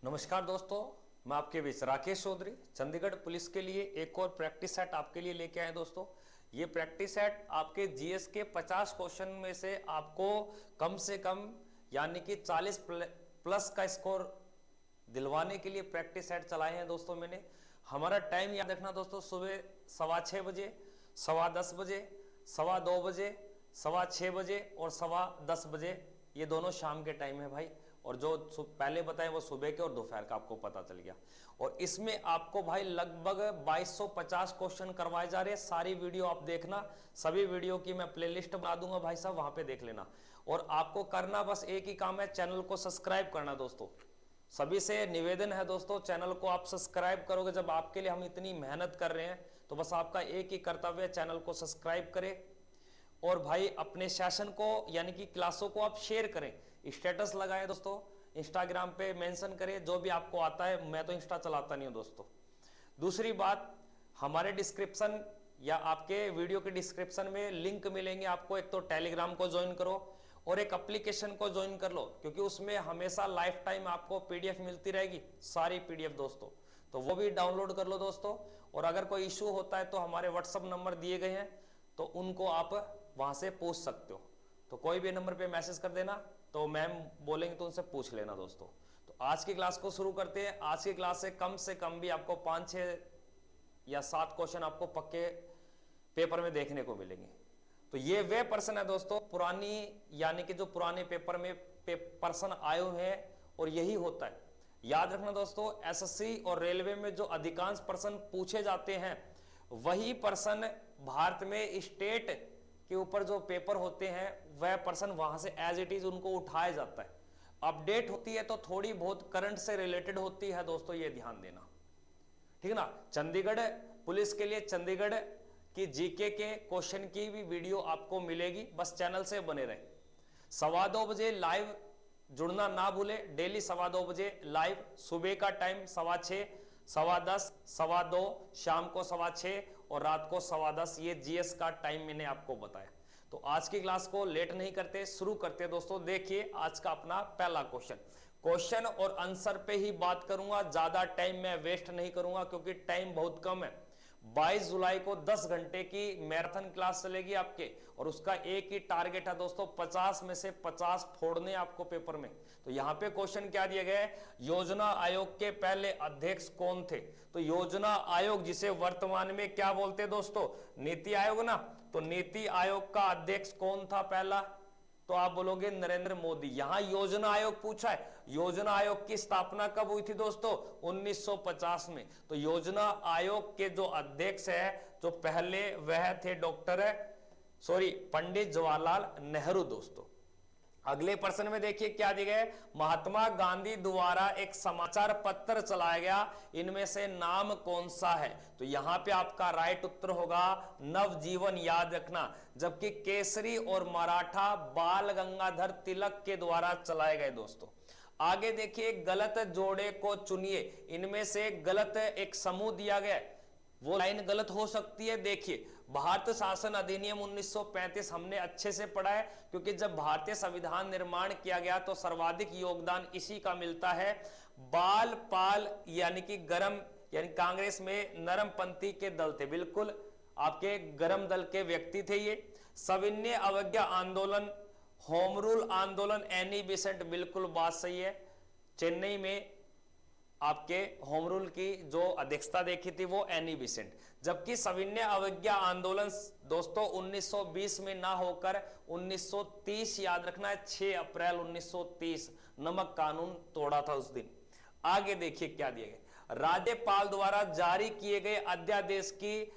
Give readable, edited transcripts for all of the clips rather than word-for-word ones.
नमस्कार दोस्तों, मैं आपके बीच राकेश चौधरी चंडीगढ़ पुलिस के लिए एक और प्रैक्टिस सेट आपके लिए लेके आए। दोस्तों, ये प्रैक्टिस सेट आपके जीएस के 50 क्वेश्चन में से आपको कम से कम यानी कि 40 प्लस का स्कोर दिलवाने के लिए प्रैक्टिस सेट चलाए हैं। दोस्तों, मैंने हमारा टाइम याद रखना दोस्तों, सुबह 6:15 बजे, 10:15 बजे, 2:15 बजे, 6:15 बजे और 10:15 बजे, ये दोनों शाम के टाइम है भाई। और जो पहले बताए वो सुबह के और दोपहर का आपको पता चल गया। और इसमें आपको भाई लगभग 2250 क्वेश्चन करवाए जा रहे हैं। सारी वीडियो आप देखना, सभी वीडियो की मैं प्लेलिस्ट बना दूंगा भाई साहब, वहां पे देख लेना। और आपको करना बस एक ही काम है, चैनल को सब्सक्राइब करना। दोस्तों, सभी से निवेदन है दोस्तों, चैनल को आप सब्सक्राइब करोगे। जब आपके लिए हम इतनी मेहनत कर रहे हैं तो बस आपका एक ही कर्तव्य है, चैनल को सब्सक्राइब करें। और भाई अपने सेशन को यानी कि क्लासों को आप शेयर करें, स्टेटस लगाएं दोस्तों, इंस्टाग्राम पे मेंशन करें जो भी आपको आता है। मैं तो इंस्टा चलाता नहीं हूं दोस्तों। दूसरी बात, हमारे डिस्क्रिप्शन या आपके वीडियो के डिस्क्रिप्शन में लिंक मिलेंगे आपको। एक तो टेलीग्राम को ज्वाइन करो और एक एप्लीकेशन को ज्वाइन कर लो, क्योंकि उसमें हमेशा लाइफ टाइम आपको पीडीएफ मिलती रहेगी, सारी पीडीएफ दोस्तों। तो वो भी डाउनलोड कर लो दोस्तों। और अगर कोई इशू होता है तो हमारे व्हाट्सएप नंबर दिए गए हैं, तो उनको आप वहां से पूछ सकते हो। तो कोई भी नंबर पे मैसेज कर देना, तो मैम बोलेंगे तो उनसे पूछ लेना दोस्तों। तो आज की क्लास को शुरू करते हैं। आज की क्लास से कम भी आपको 5-6 या 7 क्वेश्चन आपको पक्के पेपर में देखने को मिलेंगे। तो ये वे प्रश्न है दोस्तों, पुरानी यानी कि जो पुराने पेपर में प्रश्न आए हुए हैं, और यही होता है। याद रखना दोस्तों, एसएससी और रेलवे में जो अधिकांश प्रश्न पूछे जाते हैं, वही प्रश्न भारत में स्टेट के ऊपर जो पेपर होते हैं, वह प्रश्न वहां से एज इट इज उनको उठाया जाता है। अपडेट होती है तो थोड़ी बहुत करंट से रिलेटेड होती है दोस्तों, ये ध्यान देना, ठीक है ना। चंडीगढ़ पुलिस के लिए चंडीगढ़ की जीके के क्वेश्चन की भी वीडियो आपको मिलेगी, बस चैनल से बने रहे। 2:15 बजे लाइव जुड़ना ना भूले, डेली 2:15 बजे लाइव। सुबह का टाइम 6:15, 10:15, 2:15, शाम को 6:15 और रात को 10:15, ये जीएस का टाइम मैंने आपको बताया। तो आज की क्लास को लेट नहीं करते, शुरू करते दोस्तों। देखिए आज का अपना पहला क्वेश्चन और आंसर पे ही बात करूंगा, ज्यादा टाइम मैं वेस्ट नहीं करूंगा क्योंकि टाइम बहुत कम है। 22 जुलाई को 10 घंटे की मैराथन क्लास चलेगी आपके, और उसका एक ही टारगेट है दोस्तों, 50 में से 50 फोड़ने आपको पेपर में। तो यहां पे क्वेश्चन क्या दिया गया है, योजना आयोग के पहले अध्यक्ष कौन थे। तो योजना आयोग, जिसे वर्तमान में क्या बोलते हैं दोस्तों, नीति आयोग ना। तो नीति आयोग का अध्यक्ष कौन था पहला, तो आप बोलोगे नरेंद्र मोदी। यहां योजना आयोग पूछा है। योजना आयोग की स्थापना कब हुई थी दोस्तों, 1950 में। तो योजना आयोग के जो अध्यक्ष है, जो पहले, वह थे पंडित जवाहरलाल नेहरू दोस्तों। अगले प्रश्न में देखिए क्या दिया गया है, महात्मा गांधी द्वारा एक समाचार पत्र चलाया गया, इनमें से नाम कौन सा है। तो यहां पे आपका राइट उत्तर होगा नवजीवन, याद रखना। जबकि केसरी और मराठा बाल गंगाधर तिलक के द्वारा चलाए गए दोस्तों। आगे देखिए, गलत जोड़े को चुनिए, इनमें से गलत एक समूह दिया गया है, वो लाइन गलत हो सकती है। देखिए, भारत शासन अधिनियम 1935 हमने अच्छे से पढ़ा है, क्योंकि जब भारतीय संविधान निर्माण किया गया तो सर्वाधिक योगदान इसी का मिलता है। बाल पाल यानी कि गरम, यानी कांग्रेस में नरमपंथी के दल थे, बिल्कुल आपके गरम दल के व्यक्ति थे ये। सविनय अवज्ञा आंदोलन, होम रूल आंदोलन, एनी बेसेंट, बिल्कुल बात सही है। चेन्नई में आपके होम रूल की जो अध्यक्षता देखी थी वो एनी बेसेंट। जबकि सविनय अवज्ञा आंदोलन दोस्तों 1920 में ना होकर 1930, याद रखना है, 6 अप्रैल 1930 नमक कानून तोड़ा था उस दिन। आगे देखिए क्या दिया गया, राज्यपाल द्वारा जारी किए गए अध्यादेश की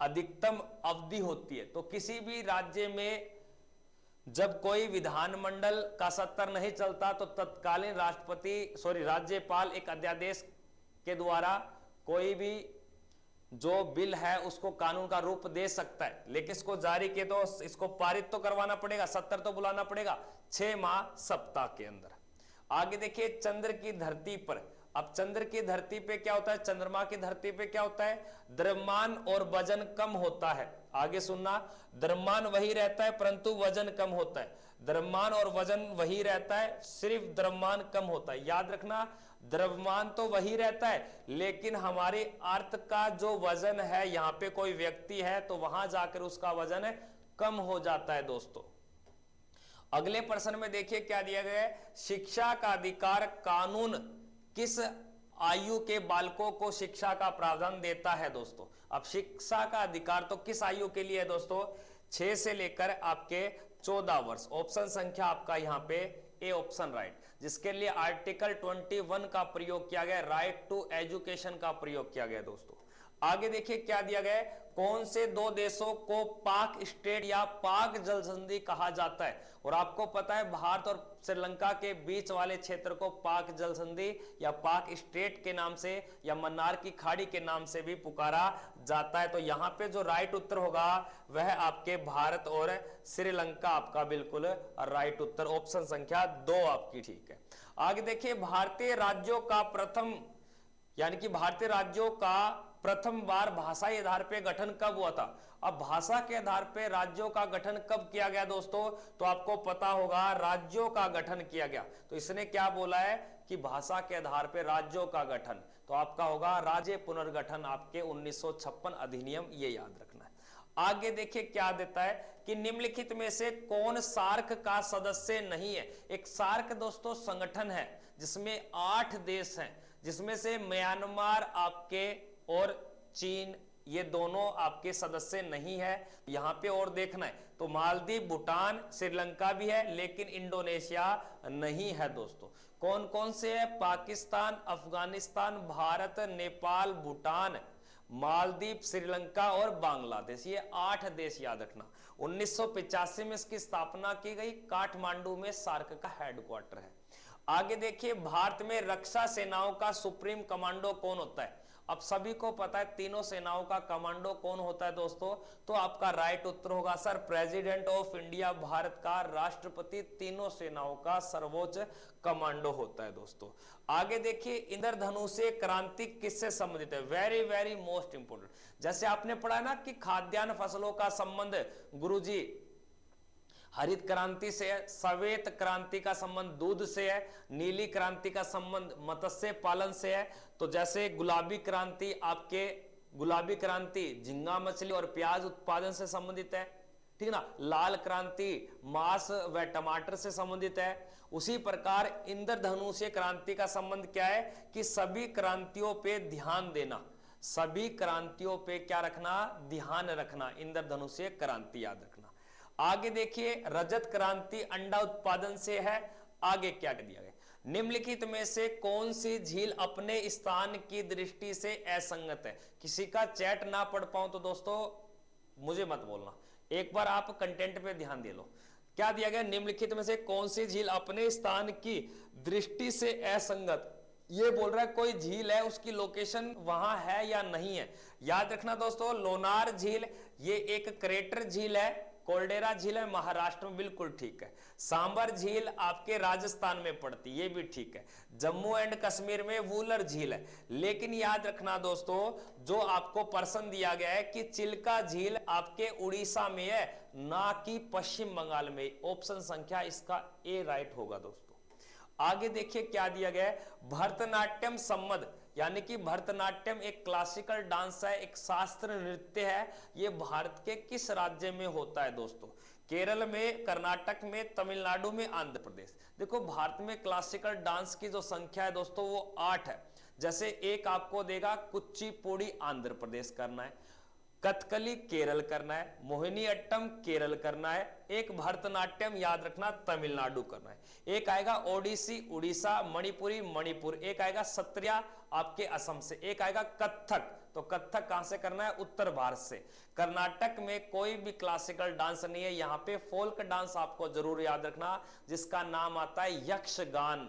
अधिकतम अवधि होती है। तो किसी भी राज्य में जब कोई विधानमंडल का सत्र नहीं चलता तो तत्कालीन राज्यपाल एक अध्यादेश के द्वारा कोई भी जो बिल है उसको कानून का रूप दे सकता है। लेकिन इसको जारी किए तो इसको पारित तो करवाना पड़ेगा, सत्र तो बुलाना पड़ेगा 6 माह सप्ताह के अंदर। आगे देखिए, चंद्र की धरती पर, अब चंद्र की धरती पे क्या होता है, चंद्रमा की धरती पे क्या होता है, द्रव्यमान और वजन कम होता है। आगे सुनना, द्रव्यमान वही रहता है परंतु वजन कम होता है। द्रव्यमान और वजन वही रहता है, सिर्फ द्रव्यमान कम होता है। याद रखना, द्रव्यमान तो वही रहता है, लेकिन हमारे अर्थ का जो वजन है, यहां पे कोई व्यक्ति है तो वहां जाकर उसका वजन कम हो जाता है दोस्तों। अगले प्रश्न में देखिए क्या दिया गया है, शिक्षा का अधिकार कानून किस आयु के बालकों को शिक्षा का प्रावधान देता है दोस्तों। अब शिक्षा का अधिकार तो किस आयु के लिए है दोस्तों, 6 से लेकर आपके 14 वर्ष। ऑप्शन संख्या आपका यहां पे ए ऑप्शन राइट, जिसके लिए आर्टिकल 21 का प्रयोग किया गया, राइट टू एजुकेशन का प्रयोग किया गया दोस्तों। आगे देखिए क्या दिया गया है, कौन से दो देशों को पाक स्टेट या पाक जल संधि कहा जाता है। और आपको पता है भारत और श्रीलंका के बीच वाले क्षेत्र को पाक जल संधि या पाक स्टेट के नाम से या मन्नार की खाड़ी के नाम से भी पुकारा जाता है। तो यहां पे जो राइट उत्तर होगा वह आपके भारत और श्रीलंका आपका बिल्कुल राइट उत्तर, ऑप्शन संख्या 2 आपकी ठीक है। आगे देखिए, भारतीय राज्यों का प्रथम यानी कि भारतीय राज्यों का प्रथम बार भाषाई आधार पे गठन कब हुआ था। अब भाषा के आधार पे राज्यों का गठन कब किया गया दोस्तों, तो आपको पता होगा राज्यों का गठन किया गया। तो इसने क्या बोला है कि भाषा के आधार पे राज्यों का गठन, तो आपका होगा राज्य पुनर्गठन, आपके 1956 अधिनियम, ये याद रखना है। आगे देखिए क्या देता है कि निम्नलिखित में से कौन सार्क का सदस्य नहीं है। एक सार्क दोस्तों संगठन है जिसमें 8 देश हैं, जिसमें से म्यांमार आपके और चीन, ये दोनों आपके सदस्य नहीं है। यहां पे और देखना है तो मालदीव, भूटान, श्रीलंका भी है, लेकिन इंडोनेशिया नहीं है दोस्तों। कौन कौन से है, पाकिस्तान, अफगानिस्तान, भारत, नेपाल, भूटान, मालदीव, श्रीलंका और बांग्लादेश, ये 8 देश याद रखना। 1985 में इसकी स्थापना की गई, काठमांडू में सार्क का हेडक्वार्टर है। आगे देखिए, भारत में रक्षा सेनाओं का सुप्रीम कमांडो कौन होता है। अब सभी को पता है तीनों सेनाओं का कमांडो कौन होता है दोस्तों, तो आपका राइट उत्तर होगा sir president of India, Bharat का राष्ट्रपति तीनों सेनाओं का सर्वोच्च कमांडो होता है दोस्तों। आगे देखिए, इंद्रधनुषीय क्रांति किससे संबंधित है, वेरी वेरी मोस्ट इंपोर्टेंट। जैसे आपने पढ़ा ना कि खाद्यान्न फसलों का संबंध गुरुजी हरित क्रांति से है, श्वेत क्रांति का संबंध दूध से है, नीली क्रांति का संबंध मत्स्य पालन से है। तो जैसे गुलाबी क्रांति, आपके गुलाबी क्रांति झींगा मछली और प्याज उत्पादन से संबंधित है, ठीक ना। लाल क्रांति मांस व टमाटर से संबंधित है। उसी प्रकार इंद्रधनुषीय क्रांति का संबंध क्या है कि सभी क्रांतियों पे ध्यान देना, सभी क्रांतियों पे क्या रखना, ध्यान रखना, इंद्रधनुषीय क्रांति याद रखना। आगे देखिए, रजत क्रांति अंडा उत्पादन से है। आगे क्या दिया गया, निम्नलिखित में से कौन सी झील अपने स्थान की दृष्टि से असंगत है। किसी का चैट ना पढ़ पाऊं तो दोस्तों मुझे मत बोलना, एक बार आप कंटेंट पे ध्यान दे लो। क्या दिया गया, निम्नलिखित में से कौन सी झील अपने स्थान की दृष्टि से असंगत, ये बोल रहा है कोई झील है उसकी लोकेशन वहां है या नहीं है। याद रखना दोस्तों, लोनार झील ये एक क्रेटर झील है, कोल्डेरा झील है महाराष्ट्र में, बिल्कुल ठीक है। सांबर झील आपके राजस्थान में पड़ती, ये भी ठीक है। जम्मू एंड कश्मीर में वूलर झील है। लेकिन याद रखना दोस्तों, जो आपको प्रश्न दिया गया है कि चिल्का झील आपके उड़ीसा में है, ना कि पश्चिम बंगाल में। ऑप्शन संख्या इसका ए राइट होगा दोस्तों। आगे देखिए क्या दिया गया है, भरतनाट्यम संबंध, यानी कि भरतनाट्यम एक क्लासिकल डांस है, एक शास्त्र नृत्य है। ये भारत के किस राज्य में होता है दोस्तों, केरल में, कर्नाटक में, तमिलनाडु में, आंध्र प्रदेश। देखो भारत में क्लासिकल डांस की जो संख्या है दोस्तों वो 8 है। जैसे एक आपको देगा कुचिपुड़ी आंध्र प्रदेश करना है, कथकली केरल करना है, मोहिनी अट्टम केरल करना है, एक भरतनाट्यम याद रखना तमिलनाडु करना है, एक आएगा ओडिसी उड़ीसा, मणिपुरी मणिपुर, एक आएगा सत्रिया आपके असम से, एक आएगा कथक, तो कथक कहां से करना है, उत्तर भारत से। कर्नाटक में कोई भी क्लासिकल डांस नहीं है, यहां पे फोल्क डांस आपको जरूर याद रखना जिसका नाम आता है यक्षगान।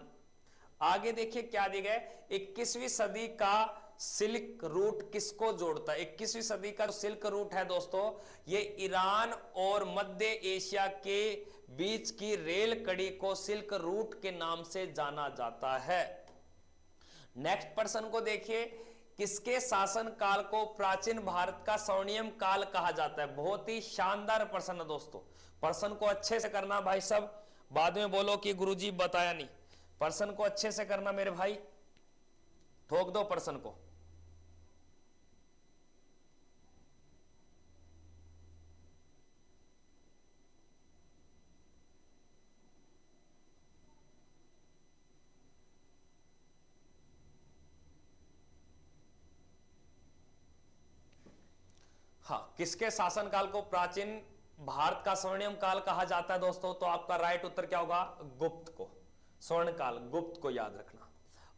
आगे देखिए क्या दिया गया है, 21वीं सदी का सिल्क रूट किसको जोड़ता है। 21वीं सदी का सिल्क रूट है दोस्तों, ये ईरान और मध्य एशिया के बीच की रेल कड़ी को सिल्क रूट के नाम से जाना जाता है। नेक्स्ट प्रश्न को देखिए, किसके शासन काल को प्राचीन भारत का स्वर्णिम काल कहा जाता है। बहुत ही शानदार प्रश्न है दोस्तों, प्रश्न को अच्छे से करना भाई सब। बाद में बोलो कि गुरुजी बताया नहीं। प्रश्न को अच्छे से करना मेरे भाई, ठोक दो प्रश्न को। हाँ, किसके शासनकाल को प्राचीन भारत का स्वर्णिम काल कहा जाता है दोस्तों? तो आपका राइट उत्तर क्या होगा? गुप्त को, स्वर्ण काल, गुप्त को याद रखना।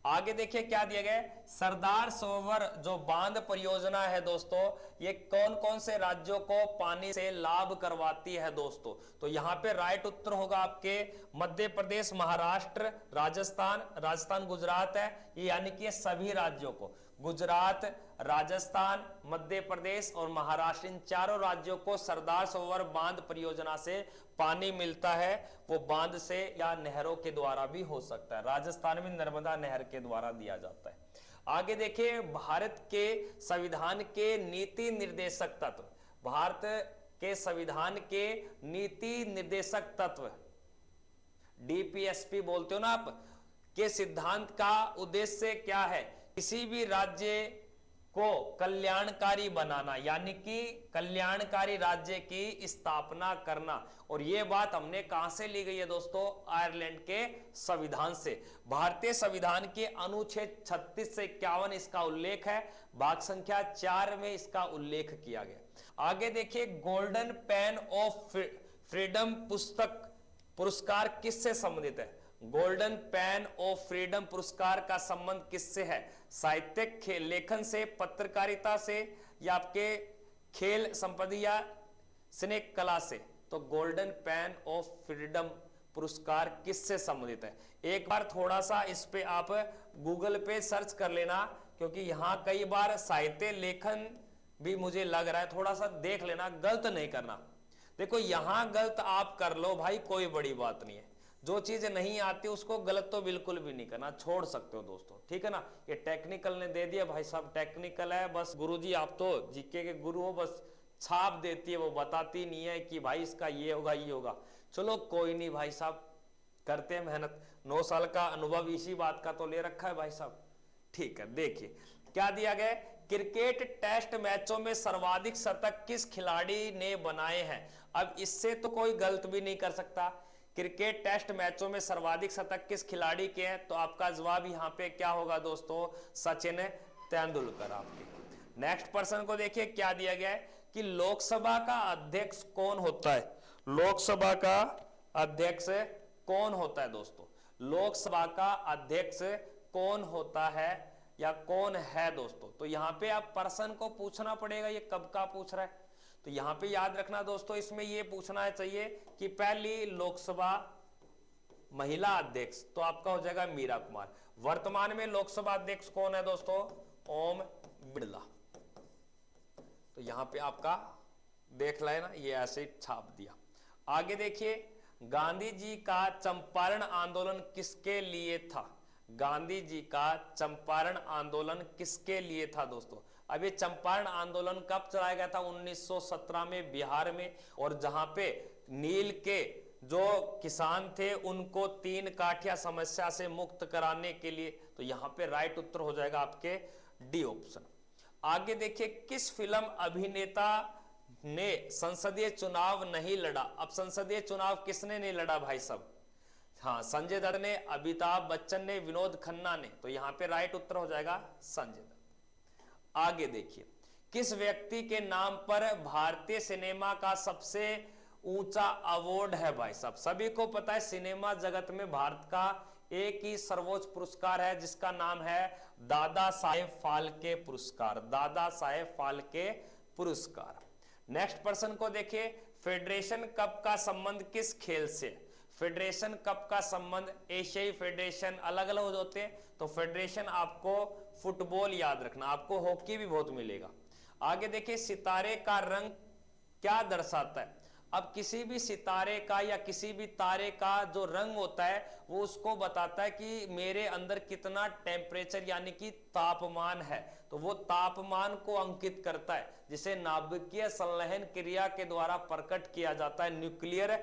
आगे देखिए क्या दिया गया है, सरदार सरोवर जो बांध परियोजना है दोस्तों, ये कौन कौन से राज्यों को पानी से लाभ करवाती है दोस्तों? तो यहां पे राइट उत्तर होगा आपके मध्य प्रदेश, महाराष्ट्र, राजस्थान गुजरात है, ये यानी कि सभी राज्यों को, गुजरात, राजस्थान, मध्य प्रदेश और महाराष्ट्र, इन चारों राज्यों को सरदार सरोवर बांध परियोजना से पानी मिलता है। वो बांध से या नहरों के द्वारा भी हो सकता है। राजस्थान में नर्मदा नहर के द्वारा दिया जाता है। आगे देखिए, भारत के संविधान के नीति निर्देशक तत्व, भारत के संविधान के नीति निर्देशक तत्व, डीपीएसपी बोलते हो ना आप, के सिद्धांत का उद्देश्य क्या है? किसी भी राज्य को कल्याणकारी बनाना, यानी कि कल्याणकारी राज्य की स्थापना करना। और यह बात हमने कहां से ली गई है दोस्तों? आयरलैंड के संविधान से। भारतीय संविधान के अनुच्छेद 36 से 51 इसका उल्लेख है, भाग संख्या 4 में इसका उल्लेख किया गया। आगे देखिए, गोल्डन पेन ऑफ फ्रीडम पुरस्कार किससे संबंधित है? गोल्डन पेन ऑफ फ्रीडम पुरस्कार का संबंध किससे है? साहित्यिक लेखन से, पत्रकारिता से, या आपके खेल संपत्ति या स्नेह कला से? तो गोल्डन पेन ऑफ फ्रीडम पुरस्कार किससे संबंधित है? एक बार थोड़ा सा इस पे आप गूगल पे सर्च कर लेना, क्योंकि यहां कई बार साहित्य लेखन भी मुझे लग रहा है, थोड़ा सा देख लेना, गलत नहीं करना। देखो यहां गलत आप कर लो भाई, कोई बड़ी बात नहीं है। जो चीज नहीं आती उसको गलत तो बिल्कुल भी नहीं करना, छोड़ सकते हो दोस्तों, ठीक है ना। ये टेक्निकल ने दे दिया भाई साहब, टेक्निकल है बस, गुरुजी आप तो जीके के गुरु हो, बस छाप देती है, वो बताती नहीं है कि भाई इसका ये होगा ये होगा। चलो कोई नहीं भाई साहब, करते हैं मेहनत, 9 साल का अनुभव इसी बात का तो ले रखा है भाई साहब। ठीक है, देखिए क्या दिया गया, क्रिकेट टेस्ट मैचों में सर्वाधिक शतक किस खिलाड़ी ने बनाए हैं? अब इससे तो कोई गलत भी नहीं कर सकता। क्रिकेट टेस्ट मैचों में सर्वाधिक शतक किस खिलाड़ी के हैं? तो आपका जवाब यहां पे क्या होगा दोस्तों? सचिन तेंदुलकर आपके। नेक्स्ट प्रश्न को देखिए क्या दिया गया है कि लोकसभा का अध्यक्ष कौन होता है? लोकसभा का अध्यक्ष कौन होता है दोस्तों? लोकसभा का अध्यक्ष कौन होता है या कौन है दोस्तों? तो यहां पे आप प्रश्न को पूछना पड़ेगा, ये कब का पूछ रहा है। तो यहां पे याद रखना दोस्तों, इसमें ये पूछना चाहिए कि पहली लोकसभा महिला अध्यक्ष, तो आपका हो जाएगा मीरा कुमार। वर्तमान में लोकसभा अध्यक्ष कौन है दोस्तों? ओम बिड़ला। तो यहां पे आपका देख लेना, ये ऐसे छाप दिया। आगे देखिए, गांधी जी का चंपारण आंदोलन किसके लिए था? गांधी जी का चंपारण आंदोलन किसके लिए था दोस्तों? अब ये चंपारण आंदोलन कब चलाया गया था? 1917 में बिहार में, और जहां पे नील के जो किसान थे उनको 3 काठिया समस्या से मुक्त कराने के लिए। तो यहां पे राइट उत्तर हो जाएगा आपके डी ऑप्शन। आगे देखिए, किस फिल्म अभिनेता ने संसदीय चुनाव नहीं लड़ा? अब संसदीय चुनाव किसने नहीं लड़ा भाई साहब? हाँ, संजय दत्त ने, अमिताभ बच्चन ने, विनोद खन्ना ने। तो यहां पे राइट उत्तर हो जाएगा संजय दत्त। आगे देखिए, किस व्यक्ति के नाम पर भारतीय सिनेमा का सबसे ऊंचा अवार्ड है भाई साहब? सभी को पता है सिनेमा जगत में भारत का एक ही सर्वोच्च पुरस्कार है, जिसका नाम है दादा साहेब फाल्के पुरस्कार। दादा साहेब फाल्के पुरस्कार। नेक्स्ट प्रश्न को देखिए, फेडरेशन कप का संबंध किस खेल से? फेडरेशन कप का संबंध, एशियाई फेडरेशन अलग अलग होते हैं, तो फेडरेशन आपको फुटबॉल याद रखना, आपको हॉकी भी बहुत मिलेगा। आगे देखिए, सितारे का रंग क्या दर्शाता है? अब किसी भी सितारे का या किसी भी तारे का जो रंग होता है वो उसको बताता है कि मेरे अंदर कितना टेम्परेचर यानी कि तापमान है। तो वो तापमान को अंकित करता है, जिसे नाभिकीय संलयन क्रिया के द्वारा प्रकट किया जाता है, न्यूक्लियर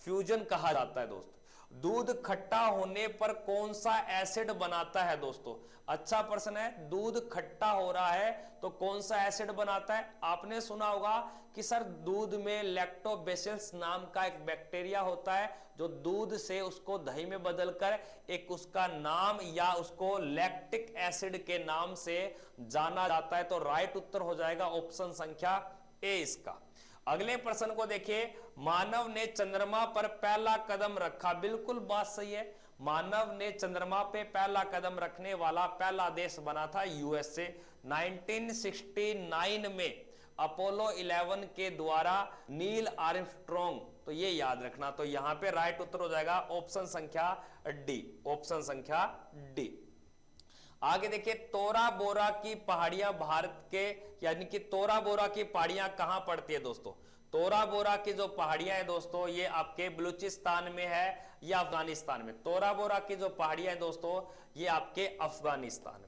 फ्यूजन कहा जाता है दोस्त। दूध खट्टा होने पर कौन सा एसिड बनाता है दोस्तों? अच्छा प्रश्न है। दूध खट्टा हो रहा है तो कौन सा एसिड बनाता है? आपने सुना होगा कि सर दूध में लैक्टोबैसिलस नाम का एक बैक्टीरिया होता है जो दूध से उसको दही में बदलकर एक उसका नाम या उसको लैक्टिक एसिड के नाम से जाना जाता है। तो राइट उत्तर हो जाएगा ऑप्शन संख्या ए इसका। अगले प्रश्न को देखिए, मानव ने चंद्रमा पर पहला कदम रखा। बिल्कुल बात सही है, मानव ने चंद्रमा पे पहला कदम रखने वाला पहला देश बना था यूएसए। 1969 में अपोलो 11 के द्वारा नील आर्मस्ट्रॉन्ग, तो ये याद रखना। तो यहां पे राइट उत्तर हो जाएगा ऑप्शन संख्या डी, ऑप्शन संख्या डी। आगे देखिए, तोरा बोरा की पहाड़ियां भारत के, यानी कि तोरा बोरा की पहाड़ियां कहां पड़ती है दोस्तों? तोरा बोरा की जो पहाड़ियां है दोस्तों, ये आपके बलूचिस्तान में है या अफगानिस्तान में? तोरा बोरा की जो पहाड़ियां है दोस्तों, ये आपके अफगानिस्तान में।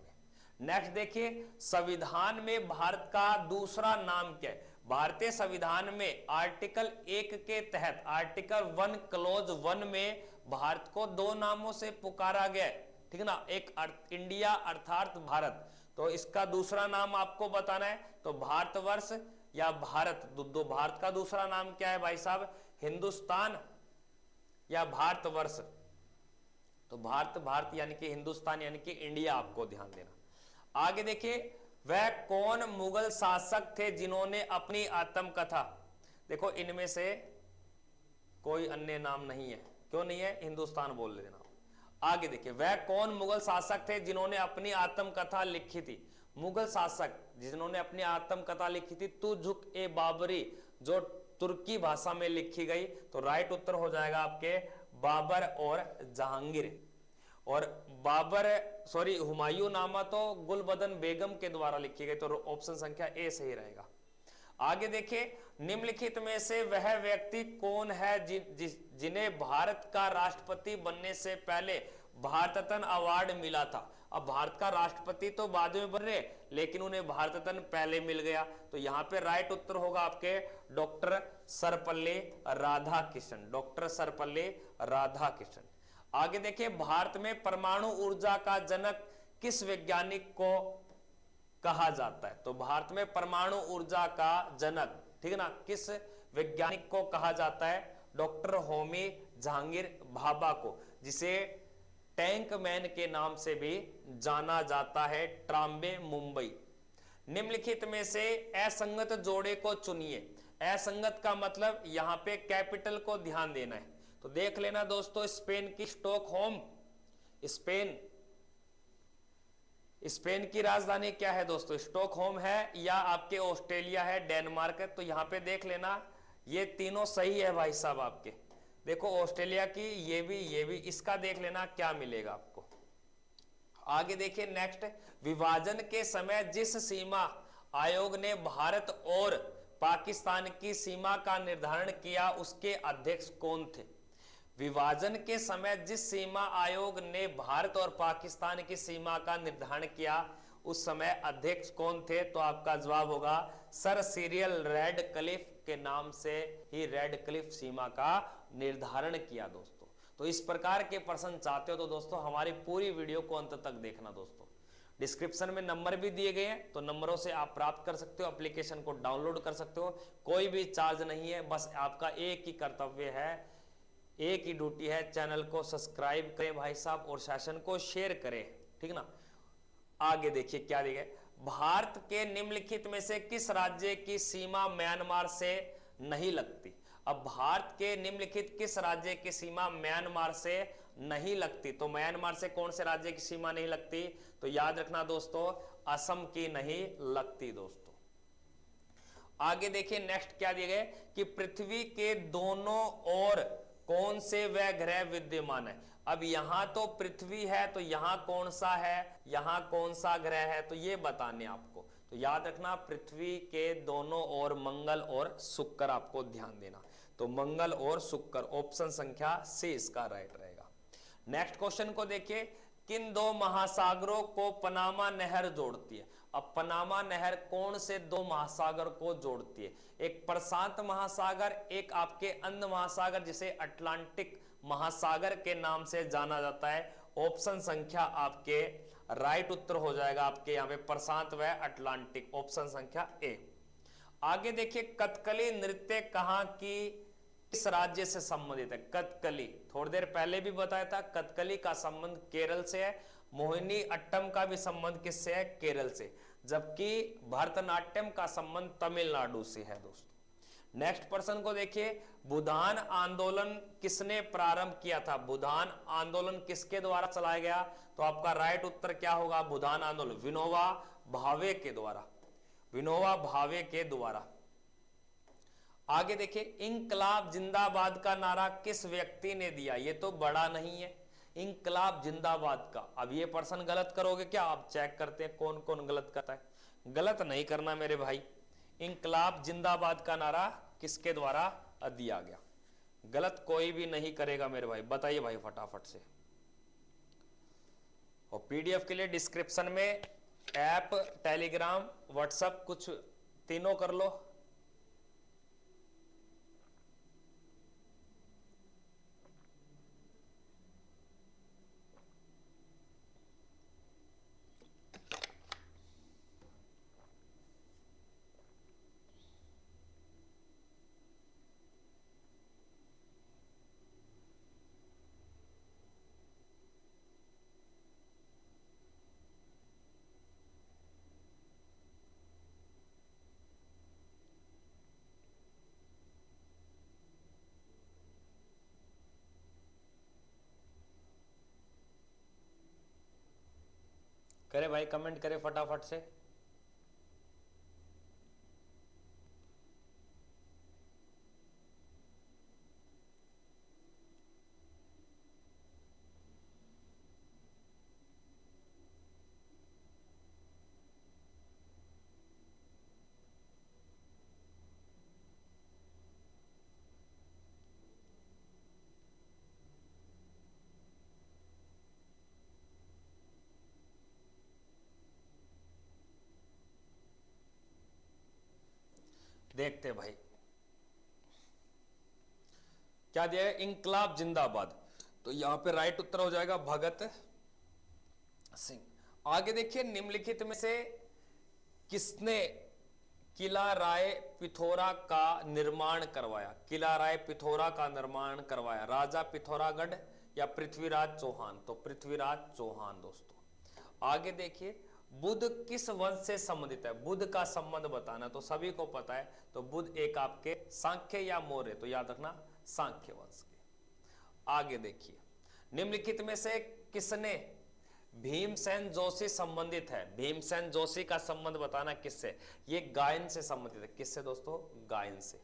नेक्स्ट देखिए, संविधान में भारत का दूसरा नाम क्या है? भारतीय संविधान में आर्टिकल 1 के तहत आर्टिकल 1 क्लोज 1 में भारत को दो नामों से पुकारा गया है, ठीक है ना? एक इंडिया अर्थात भारत, तो इसका दूसरा नाम आपको बताना है। तो भारतवर्ष या भारत, भारत का दूसरा नाम क्या है भाई साहब? हिंदुस्तान या भारतवर्ष? तो भारत यानी कि हिंदुस्तान यानी कि इंडिया, आपको ध्यान देना। आगे देखिए, वह कौन मुगल शासक थे जिन्होंने अपनी आत्मकथा, देखो इनमें से कोई अन्य नाम नहीं है, क्यों नहीं है? हिंदुस्तान बोल देना। आगे देखिए, वह कौन मुगल शासक थे जिन्होंने अपनी आत्मकथा लिखी थी? मुगल शासक जिन्होंने अपनी आत्मकथा लिखी थी, तू झुक ए बाबरी, जो तुर्की भाषा में लिखी गई। तो राइट उत्तर हो जाएगा आपके बाबर और जहांगीर। और हुमायूं नामा तो गुलबदन बेगम के द्वारा लिखी गई। तो ऑप्शन संख्या ए सही रहेगा। आगे देखिए, निम्नलिखित में से वह व्यक्ति कौन है जिन्हें भारत का राष्ट्रपति बनने से पहले भारत रत्न अवार्ड मिला था? अब भारत का राष्ट्रपति तो बाद में बन रहे, लेकिन उन्हें भारत रत्न पहले मिल गया। तो यहां पे राइट उत्तर होगा आपके डॉक्टर सर्वपल्ली राधाकृष्णन, डॉक्टर सर्वपल्ली राधाकृष्णन। आगे देखिए, भारत में परमाणु ऊर्जा का जनक किस वैज्ञानिक को कहा जाता है? तो भारत में परमाणु ऊर्जा का जनक, ठीक है ना, किस वैज्ञानिक को कहा जाता है? डॉक्टर होमी जहांगीर भाभा को, जिसे टैंक मैन के नाम से भी जाना जाता है, ट्राम्बे मुंबई। निम्नलिखित में से असंगत जोड़े को चुनिए। असंगत का मतलब यहां पे कैपिटल को ध्यान देना है। तो देख लेना दोस्तों, स्पेन की स्टॉकहोम, स्पेन की राजधानी क्या है दोस्तों? स्टॉकहोम है, या आपके ऑस्ट्रेलिया है, डेनमार्क है। तो यहां पे देख लेना, ये तीनों सही है भाई साहब आपके। देखो ऑस्ट्रेलिया की, ये भी, इसका देख लेना क्या मिलेगा आपको। आगे देखिए, नेक्स्ट, विभाजन के समय जिस सीमा आयोग ने भारत और पाकिस्तान की सीमा का निर्धारण किया, उसके अध्यक्ष कौन थे? विभाजन के समय जिस सीमा आयोग ने भारत और पाकिस्तान की सीमा का निर्धारण किया, उस समय अध्यक्ष कौन थे? तो आपका जवाब होगा सर सिरिल रैडक्लिफ के नाम से ही रैडक्लिफ सीमा का निर्धारण किया दोस्तों। तो इस प्रकार के प्रश्न चाहते हो तो दोस्तों हमारी पूरी वीडियो को अंत तक देखना दोस्तों। डिस्क्रिप्शन में नंबर भी दिए गए हैं, तो नंबरों से आप प्राप्त कर सकते हो, एप्लीकेशन को डाउनलोड कर सकते हो। कोई भी चार्ज नहीं है, बस आपका एक ही कर्तव्य है, एक ही ड्यूटी है, चैनल को सब्सक्राइब करें भाई साहब और सेशन को शेयर करें, ठीक ना। आगे देखिए क्या दिया गया, भारत के निम्नलिखित में से किस राज्य की सीमा म्यांमार से नहीं लगती? अब भारत के निम्नलिखित किस राज्य की सीमा म्यांमार से नहीं लगती? तो म्यांमार से कौन से राज्य की सीमा नहीं लगती? तो याद रखना दोस्तों, असम की नहीं लगती दोस्तों। आगे देखिए नेक्स्ट क्या दिया गया कि पृथ्वी के दोनों ओर कौन से वह ग्रह विद्यमान है? अब यहां तो पृथ्वी है, तो यहां कौन सा है, यहां कौन सा ग्रह है, तो ये बताने आपको। तो याद रखना पृथ्वी के दोनों ओर मंगल और शुक्र, आपको ध्यान देना। तो मंगल और शुक्र, ऑप्शन संख्या सी इसका राइट रहेगा। नेक्स्ट क्वेश्चन को देखिए, किन दो महासागरों को पनामा नहर जोड़ती है? अब पनामा नहर कौन से दो महासागर को जोड़ती है? एक प्रशांत महासागर, एक आपके अंध महासागर जिसे अटलांटिक महासागर के नाम से जाना जाता है। ऑप्शन संख्या आपके राइट उत्तर हो जाएगा आपके यहाँ पे प्रशांत व अटलांटिक, ऑप्शन संख्या ए। आगे देखिए, कथकली नृत्य कहाँ की किस राज्य से संबंधित है? कथकली थोड़ी देर पहले भी बताया था, कथकली का संबंध केरल से है। मोहिनी अट्टम का भी संबंध किससे है? केरल से। जबकि भरतनाट्यम का संबंध तमिलनाडु से है दोस्तों। नेक्स्ट प्रश्न को देखिए, बुधान आंदोलन किसने प्रारंभ किया था? बुधान आंदोलन किसके द्वारा चलाया गया? तो आपका राइट उत्तर क्या होगा? बुधान आंदोलन विनोबा भावे के द्वारा, विनोबा भावे के द्वारा। आगे देखिए, इंकलाब जिंदाबाद का नारा किस व्यक्ति ने दिया? ये तो बड़ा नहीं है, इंकलाब जिंदाबाद का। अब ये प्रश्न गलत करोगे क्या? आप चेक करते हैं कौन कौन गलत करता है। गलत नहीं करना मेरे भाई। इंकलाब जिंदाबाद का नारा किसके द्वारा दिया गया? गलत कोई भी नहीं करेगा मेरे भाई, बताइए भाई फटाफट से। और पीडीएफ के लिए डिस्क्रिप्शन में ऐप, टेलीग्राम, व्हाट्सएप कुछ तीनों कर लो। करे भाई, कमेंट करे फटाफट से। देखते भाई क्या दिया है? इंकलाब जिंदाबाद। तो यहां पे राइट उत्तर हो जाएगा भगत सिंह। आगे देखिए, निम्नलिखित में से किसने किला राय पिथौरा का निर्माण करवाया? किला राय पिथौरा का निर्माण करवाया राजा पिथौरागढ़ या पृथ्वीराज चौहान? तो पृथ्वीराज चौहान दोस्तों। आगे देखिए, बुध किस वंश से संबंधित है? बुध का संबंध बताना, तो सभी को पता है। तो बुध एक आपके सांख्य या मौर्य, तो याद रखना सांख्य वंश के। आगे देखिए, निम्नलिखित में से किसने भीमसेन जोशी संबंधित है? भीमसेन जोशी का संबंध बताना किससे? ये गायन से संबंधित है। किससे दोस्तों? गायन से।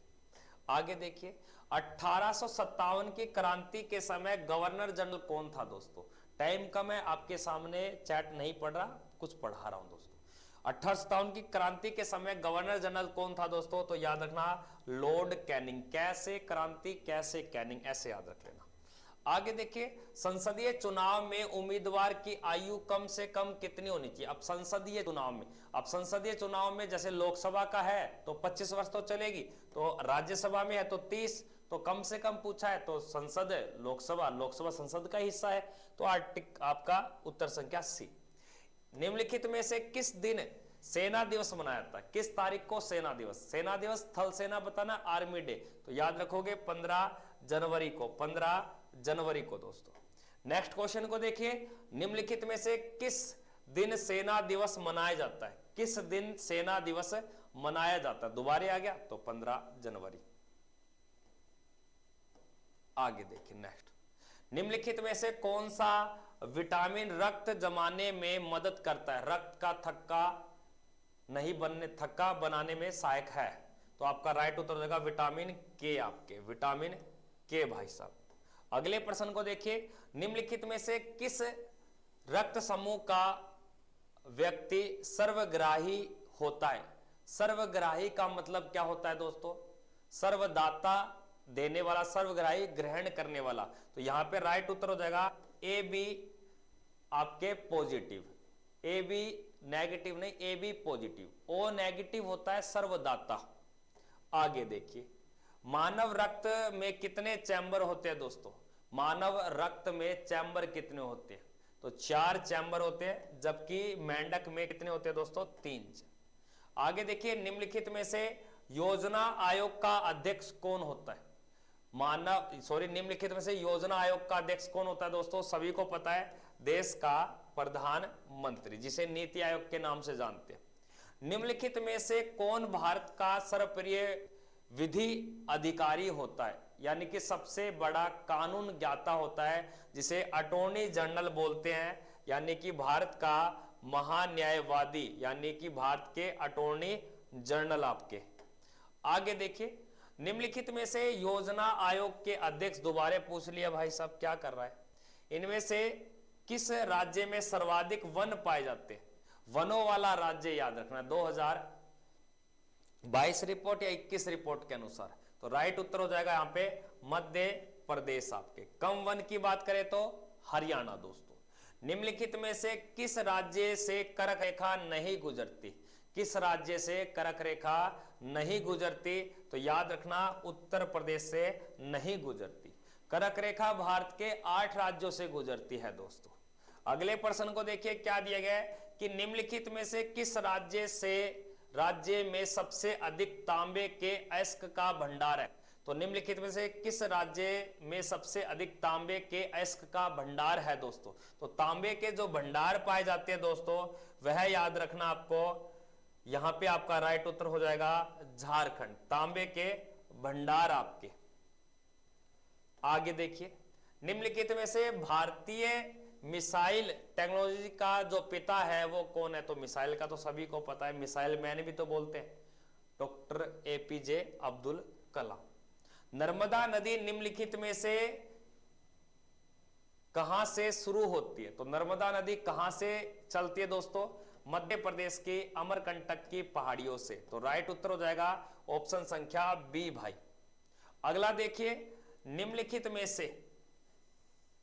आगे देखिए, 1857 की क्रांति के समय गवर्नर जनरल कौन था दोस्तों? टाइम कम है, आपके सामने चैट नहीं पढ़ रहा, कुछ पढ़ा रहा हूं दोस्तों। 1857 की क्रांति के समय गवर्नर जनरल कौन था दोस्तों? तो याद रखना लॉर्ड कैनिंग। कैसे क्रांति, कैसे कैनिंग, ऐसे याद रख लेना। आगे देखिए, संसदीय चुनाव में उम्मीदवार की आयु कम से कम कितनी होनी चाहिए? अब संसदीय चुनाव में, अब संसदीय चुनाव में जैसे लोकसभा का है तो 25 वर्ष तो चलेगी, तो राज्यसभा में है तो 30, तो कम से कम पूछा है तो संसद लोकसभा, लोकसभा संसद का हिस्सा है, तो आपका उत्तर संख्या सी। निम्नलिखित में से किस दिन सेना दिवस मनाया जाता है? किस तारीख को सेना दिवस? सेना दिवस थल सेना बताना, आर्मी डे, तो याद रखोगे 15 जनवरी को, 15 जनवरी को दोस्तों। नेक्स्ट क्वेश्चन को देखिए, निम्नलिखित में से किस दिन सेना दिवस मनाया जाता है? किस दिन सेना दिवस मनाया जाता है? दोबारा आ गया तो 15 जनवरी। आगे देखिए नेक्स्ट, निम्नलिखित में से कौन सा विटामिन रक्त जमाने में मदद करता है? रक्त का थक्का नहीं बनने, थक्का बनाने में सहायक है? तो आपका राइट उत्तर होगा विटामिन के, आपके विटामिन के भाई साहब। अगले प्रश्न को देखिए, निम्नलिखित में से किस रक्त समूह का व्यक्ति सर्वग्राही होता है? सर्वग्राही का मतलब क्या होता है दोस्तों? सर्वदाता, देने वाला, सर्वग्राही ग्रहण करने वाला। तो यहां पे राइट उत्तर हो जाएगा ए बी आपके पॉजिटिव, ए बी नेगेटिव नहीं, A B positive. O negative होता है सर्वदाता। आगे देखिए, मानव रक्त में कितने चैम्बर होते हैं दोस्तों? मानव रक्त में चैम्बर कितने होते हैं? तो 4 चैम्बर होते हैं, जबकि मेंढक में कितने होते हैं दोस्तों? 3। आगे देखिए, निम्नलिखित में से योजना आयोग का अध्यक्ष कौन होता है? निम्नलिखित में से योजना आयोग का अध्यक्ष कौन होता है दोस्तों? सभी को पता है, देश का प्रधानमंत्री, जिसे नीति आयोग के नाम से जानते हैं। निम्नलिखित में से कौन भारत का सर्वप्रिय विधि अधिकारी होता है, यानी कि सबसे बड़ा कानून ज्ञाता होता है, जिसे अटॉर्नी जनरल बोलते हैं, यानी कि भारत का महान्यायवादी, यानी कि भारत के अटॉर्नी जनरल आपके। आगे देखिए, निम्नलिखित में से योजना आयोग के अध्यक्ष, दोबारा पूछ लिया भाई साहब क्या कर रहा है, इनमें से किस राज्य में सर्वाधिक वन पाए जाते हैं? वनों वाला राज्य याद रखना, 2022 रिपोर्ट या 21 रिपोर्ट के अनुसार। तो राइट उत्तर हो जाएगा यहाँ पे मध्य प्रदेश आपके। कम वन की बात करें तो हरियाणा दोस्तों। निम्नलिखित में से किस राज्य से कर्क रेखा नहीं गुजरती? किस राज्य से कर्क रेखा नहीं गुजरती? तो याद रखना उत्तर प्रदेश से नहीं गुजरती। कर्क रेखा भारत के 8 राज्यों से गुजरती है दोस्तों। अगले प्रश्न को देखिए, क्या दिया गया है कि निम्नलिखित में से किस राज्य में सबसे अधिक तांबे के अयस्क का भंडार है? तो निम्नलिखित में से किस राज्य में सबसे अधिक तांबे के अयस्क का भंडार है दोस्तों? तो तांबे के जो भंडार पाए जाते हैं दोस्तों, वह याद रखना आपको, यहां पे आपका राइट उत्तर हो जाएगा झारखंड, तांबे के भंडार आपके। आगे देखिए, निम्नलिखित में से भारतीय मिसाइल टेक्नोलॉजी का जो पिता है वो कौन है? तो मिसाइल का तो सभी को पता है, मिसाइल मैन भी तो बोलते हैं, डॉक्टर APJ अब्दुल कलाम। नर्मदा नदी निम्नलिखित में से कहां से शुरू होती है? तो नर्मदा नदी कहां से चलती है दोस्तों? मध्य प्रदेश की अमरकंटक की पहाड़ियों से। तो राइट उत्तर हो जाएगा ऑप्शन संख्या बी भाई। अगला देखिए, निम्नलिखित में से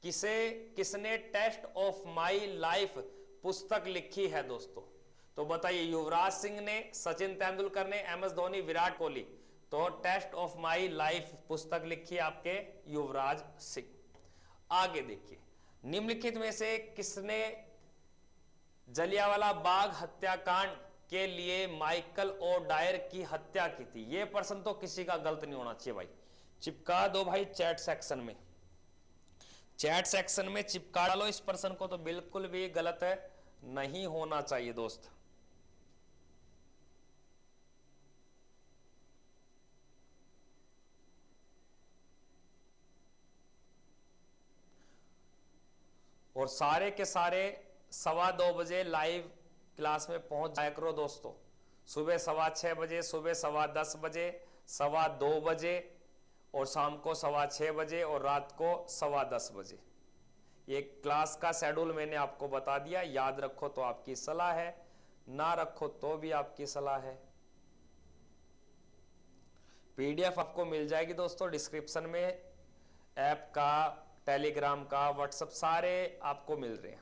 किसने टेस्ट ऑफ माई लाइफ पुस्तक लिखी है दोस्तों? तो बताइए, युवराज सिंह ने, सचिन तेंदुलकर ने, MS धोनी, विराट कोहली? तो टेस्ट ऑफ माई लाइफ पुस्तक लिखी आपके युवराज सिंह। आगे देखिए, निम्नलिखित में से किसने जलियांवाला बाग हत्याकांड के लिए माइकल ओ डायर की हत्या की थी? यह प्रश्न तो किसी का गलत नहीं होना चाहिए भाई, चिपका दो भाई चैट सेक्शन में, चैट सेक्शन में चिपका डालो इस प्रश्न को, तो बिल्कुल भी गलत है नहीं होना चाहिए दोस्त। और सारे के सारे 2:15 बजे लाइव क्लास में पहुंच जाया करो दोस्तों। सुबह 6:15 बजे, सुबह 10:15 बजे, 2:15 बजे, और शाम को 6:15 बजे, और रात को 10:15 बजे। ये क्लास का शेड्यूल मैंने आपको बता दिया, याद रखो तो आपकी सलाह है, ना रखो तो भी आपकी सलाह है। PDF आपको मिल जाएगी दोस्तों डिस्क्रिप्शन में, ऐप का, टेलीग्राम का, व्हाट्सएप, सारे आपको मिल रहे हैं।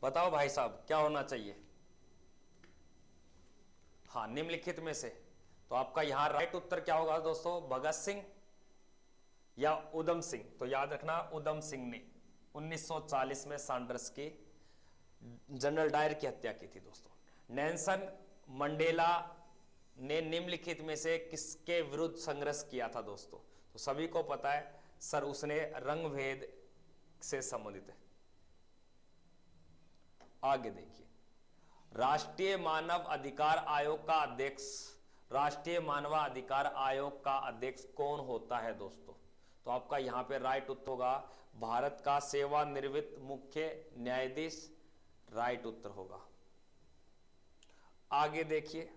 बताओ भाई साहब क्या होना चाहिए? हाँ, निम्नलिखित में से, तो आपका यहां राइट उत्तर क्या होगा दोस्तों? भगत सिंह या उधम सिंह? तो याद रखना उधम सिंह ने 1940 में सैंडर्स की, जनरल डायर की हत्या की थी दोस्तों। नेल्सन मंडेला ने निम्नलिखित में से किसके विरुद्ध संघर्ष किया था दोस्तों? तो सभी को पता है सर, उसने रंग भेद से संबंधित है। आगे देखिए, राष्ट्रीय मानव अधिकार आयोग का अध्यक्ष, राष्ट्रीय मानवाधिकार आयोग का अध्यक्ष कौन होता है दोस्तों? तो आपका यहां पे राइट उत्तर होगा भारत का सेवानिवृत्त मुख्य न्यायाधीश, राइट उत्तर होगा। आगे देखिए,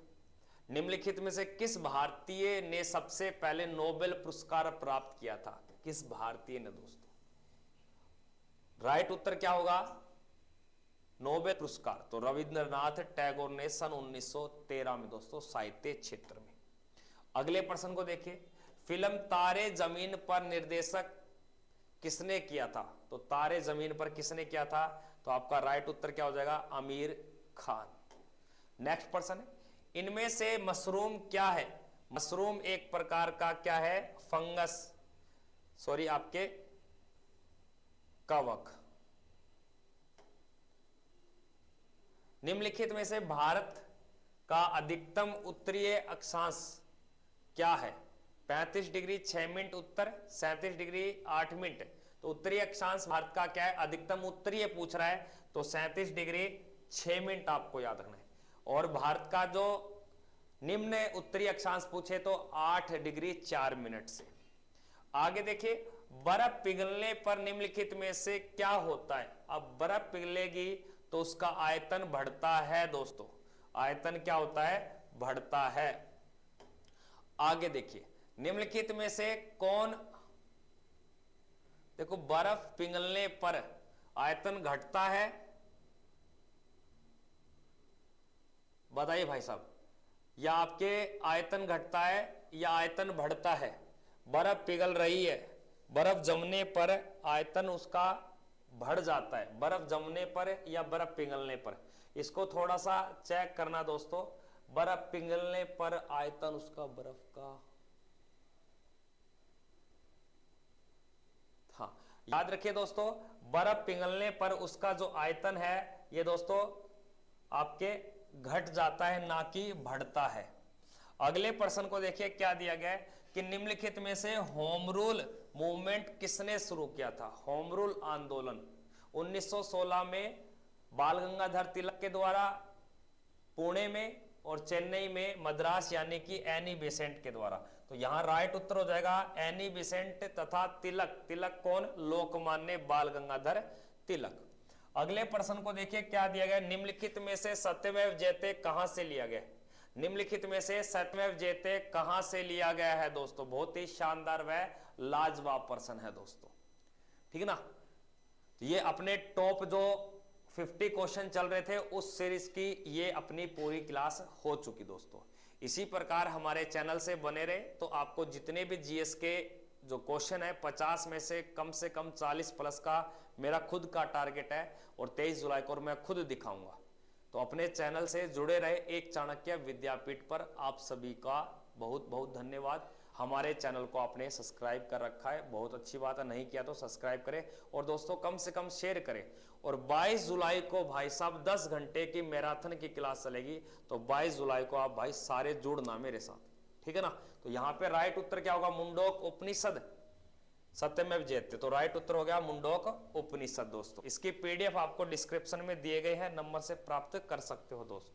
निम्नलिखित में से किस भारतीय ने सबसे पहले नोबेल पुरस्कार प्राप्त किया था? किस भारतीय ने दोस्तों? राइट उत्तर क्या होगा? नोबेल पुरस्कार तो रविंद्रनाथ टैगोर ने सन 1913 में दोस्तों साहित्य क्षेत्र में। अगले प्रश्न को देखिए, फिल्म तारे जमीन पर निर्देशक किसने किया था? तो तारे जमीन पर किसने किया था? तो आपका राइट उत्तर क्या हो जाएगा? आमिर खान। नेक्स्ट प्रश्न है, इनमें से मशरूम क्या है? मशरूम एक प्रकार का क्या है? फंगस, सॉरी आपके कवक। निम्नलिखित में से भारत का अधिकतम उत्तरीय अक्षांश क्या है? 35 डिग्री 6 मिनट उत्तर, 37 डिग्री 8 मिनट। तो उत्तरीय अक्षांश भारत का क्या है? अधिकतम उत्तरीय पूछ रहा है, तो 37 डिग्री 6 मिनट आपको याद रखना है। और भारत का जो निम्न उत्तरीय अक्षांश पूछे तो 8 डिग्री 4 मिनट से। आगे देखिए, बर्फ पिघलने पर निम्नलिखित में से क्या होता है? अब बर्फ पिघलेगी तो उसका आयतन बढ़ता है दोस्तों। आयतन क्या होता है? बढ़ता है। आगे देखिए, निम्नलिखित में से कौन, देखो बर्फ पिघलने पर आयतन घटता है, बताइए भाई साहब, या आपके आयतन घटता है या आयतन बढ़ता है? बर्फ पिघल रही है, बर्फ जमने पर आयतन उसका बढ़ जाता है, बर्फ जमने पर या बर्फ पिघलने पर? इसको थोड़ा सा चेक करना दोस्तों। बर्फ पिघलने पर आयतन उसका बर्फ का, हाँ याद रखिए दोस्तों, बर्फ पिघलने पर उसका जो आयतन है ये दोस्तों आपके घट जाता है, ना कि बढ़ता है। अगले प्रश्न को देखिए, क्या दिया गया है कि निम्नलिखित में से होम रूल मूवमेंट किसने शुरू किया था? होम रूल आंदोलन 1916 में बाल गंगाधर तिलक के द्वारा पुणे में, और चेन्नई में मद्रास यानी कि एनी बेसेंट के द्वारा। तो यहां राइट उत्तर हो जाएगा एनी बेसेंट तथा तिलक। तिलक कौन? लोकमान्य बाल गंगाधर तिलक। अगले प्रश्न को देखिए, क्या दिया गया? निम्नलिखित में से सत्यमेव जयते कहां से लिया गया? निम्नलिखित में से सत्यमेव जयते कहां से लिया गया है दोस्तों? बहुत ही शानदार व लाजवाब प्रश्न है दोस्तों, ठीक है ना। तो ये अपने टॉप जो 50 क्वेश्चन चल रहे थे उस सीरीज की ये अपनी पूरी क्लास हो चुकी दोस्तों। इसी प्रकार हमारे चैनल से बने रहे तो आपको जितने भी जीएस के जो क्वेश्चन है 50 में से कम 40 प्लस का मेरा खुद का टारगेट है, और 23 जुलाई को मैं खुद दिखाऊंगा। तो अपने चैनल से जुड़े रहे। एक चाणक्य विद्यापीठ पर आप सभी का बहुत बहुत धन्यवाद। हमारे चैनल को आपने सब्सक्राइब कर रखा है, बहुत अच्छी बात है, नहीं किया तो सब्सक्राइब करें, और दोस्तों कम से कम शेयर करें। और 22 जुलाई को भाई साहब 10 घंटे की मैराथन की क्लास चलेगी, तो 22 जुलाई को आप भाई सारे जुड़ना मेरे साथ, ठीक है ना। तो यहाँ पे राइट उत्तर क्या होगा? मुंडोक उपनिषद सत्यमेव जयते। तो राइट उत्तर हो गया मुंडोक उपनिषद दोस्तों। इसकी पीडीएफ आपको डिस्क्रिप्शन में दिए गए हैं, नंबर से प्राप्त कर सकते हो दोस्तों।